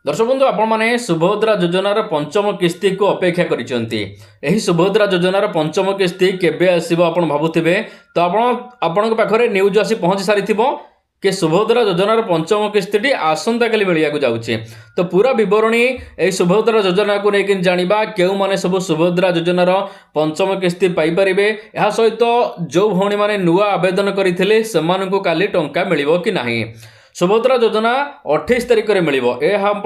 दर्शक बंधु आपण मैंने सुभद्रा योजनार पंचम किस्ती को अपेक्षा करी सुभद्रा योजनार पंचम किस्ती केबे आसीबो आपण भाबुथिबे तो आपण पाखरे न्यूज आसी पहुंची सारी कि सुभद्रा योजनार पंचम किस्ती आसंता काली मिलिया जाउछि। तो पूरा विवरणी ए सुभद्रा योजना को लेकिन जानिबा केउ माने सब सुभद्रा योजनार पंचम किस्ती पाई परिबे। या सहित जो भौणी माने नुआ आवेदन करथिले सेमानकु काली टंका मिलिबो कि नाही। सुभद्रा योजना 28 तारिख में मिल आप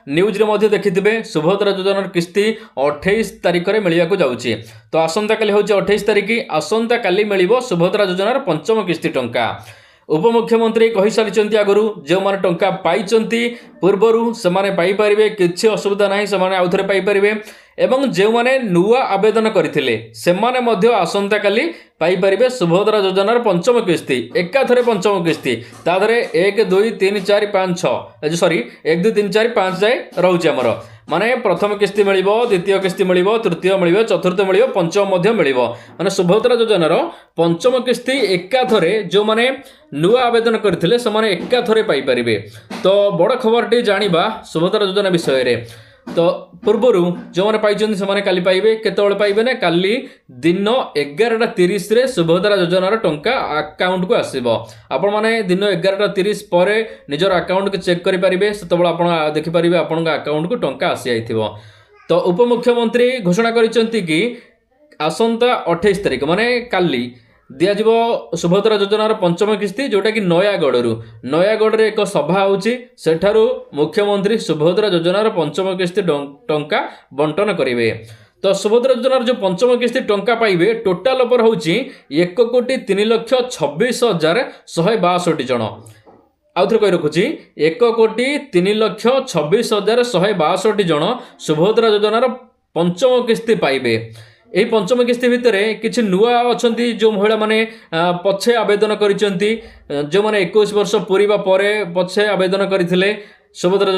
न्यूज रे देखिथे सुभद्रा योजनार किस्ती 28 तारिख में मिलवाक जाऊँगी। तो आसंता काली हूँ 28 तारिख आसंता काली मिल सुभद्रा योजनार पंचम किस्ती टंका। उपमुख्यमंत्री कही सारी आगु जो मैंने टंका पाई पूर्वर से पाइपर किसी असुविधा ना से आउ थे पाइपर एवं जो मैंने नुआ आवेदन करते आसंता काली पाइपर सुभद्रा योजनार पंचम किस्ती एकाथरे पंचम किस्ती तादरे 1 2 3 4 5 6 सॉरी 1 2 3 4 5 जाए रोचे आमर माने प्रथम किस्ती मिल द्वितीय किस्ती मिल तृतीय मिल चतुर्थ मिल पंचम मिल माने सुभद्रा योजनार पंचम किस्ती एकाथरे जो मैंने नुआ आवेदन करते एकाथरे पाइपर। तो बड़ खबर जानिबा सुभद्रा योजना विषय रे। तो पूर्वर जो मैंने पाई से काली पाइबे केतବେଳେ पाइबे ना काली दिन 11:30 रे सुभद्रा योजनार टंका अकाउंट को आसीबो। आपण माने दिन 11:30 पर निजर अकाउंट को चेक करि परिबे सेतବେଳେ आपण देखि परिबे आपण अकाउंट को टंका आसी आइथिबो। तो उपमुख्यमंत्री घोषणा करिसंती कि आसंता 28 तारिख माने काली दियाजिबो सुभद्रा योजनार पंचम किस्ती जोटा कि नयागढ़ रे एक सभा होची सेठारु मुख्यमंत्री सुभद्रा योजनार पंचम किस्ती टंका बंटन करिवे। तो सुभद्रा योजनार जो पंचम किस्ती टंका पाइबे टोटाल पर होची 1,03,26,162 जन। आउथरे कहि रखुची 1,03,26,162 जन सुभद्रा योजनार पंचम किस्ती पाइबे। यही पंचम किस्ती भितर किसी नुआ अच्छा जो महिला माने पछे आवेदन करिसेंती जो माने 21 वर्ष पूरीबा परे पछे आवेदन करथिले सुभद्रा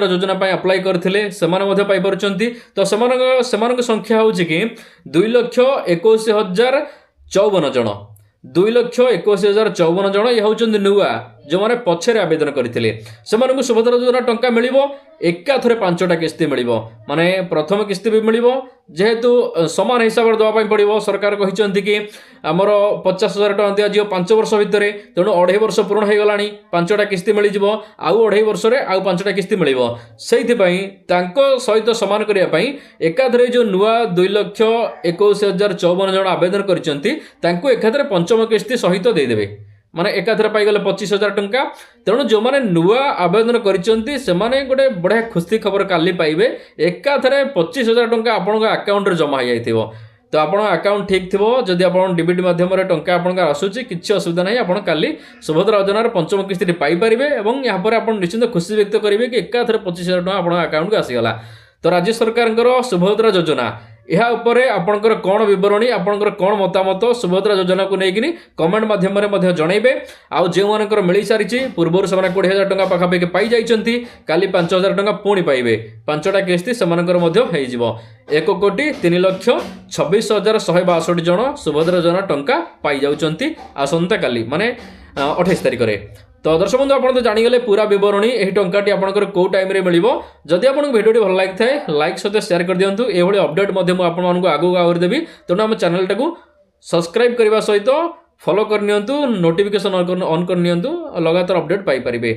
योजना अप्लाई करथिले सेमाने मध्ये पाई परचंती। तो सेमानक संख्या होची कि 2,21,054 जन 2,21,054 जन ये होचंदी नुआ जो माने पछे आवेदन करथिले सेमानकु सुभद्रा योजना टंका मिलिबो एकाथरे 5टा किस्ती मिलिबो। माने प्रथम किस्ती भी मिलिबो जेहेतु समान हिसाब से दवा पड़ो सरकार कहते कि आमर 50,000 टका दिया 5 वर्ष भितर तेणु 2.5 वर्ष पूर्ण हो गला 5टा किस्ती मिल आउ 2.5 वर्ष आउ 5टा किस्ती मिल से सहित सामान करने एकाधरे जो नुआ 2,21,054 जन आवेदन कर पंचम किस्ती सहित देदेवे माने एकाथरे पाईगले 25,000 टंका। तेणु जो माने नुआ आवेदन करिसेंती सेमाने गोटे बढ़िया खुशी खबर काली पाइबे एकाथरे 25,000 टंका आपन अकाउंट रे जमा हो जाइथिबो। तो आपन अकाउंट ठीक थिबो जदि आपन डीबीटी माध्यम रे टंका आपन आसुची किछि असुविधा नाही आपन काली सुभद्रा योजनार पंचम किस्ती पाई परिबे एवं यहाँ पर आपन निश्चित खुशी व्यक्त करिवे कि एकाथरे 25,000 टंका आपन अकाउंट को आसीगला। तो राज्य सरकारଙ୍କର सुभद्रा योजना यह उपरे आपणकर कौन विवरणी आपणकर कौन मतामत सुभद्रा योजना को लेकिन कमेंट माध्यम जनइबे। आउ जो मानकर मिल सारी पूर्वर से 20,000 टंका पाखापाखि पाई जाइछंती काली 5,000 टंका पुणी पाइबे 5टा किस्ती सेमानकर मध्य होइजिवो। 1,03,26,162 जन सुभद्रा योजना टंका पाई जाउछंती आसंता काली माने 28 तारिख रे। तो दर्शक बंधु आप तो जानीगले पूरा विवरणी यही टंकाटी आपंकर कौ टाइम रे मिलिबो। जदि आपको भिडियोटी भल लगी थाए लाइक सहित शेयर कर दिंतु। एभली अपडेट आपको आगू आगे देवी तेणु आम चैनल टाकू सब्सक्राइब करने सहित फॉलो कर नोटिफिकेशन ऑन कर लगातार अपडेट पाई परिबे।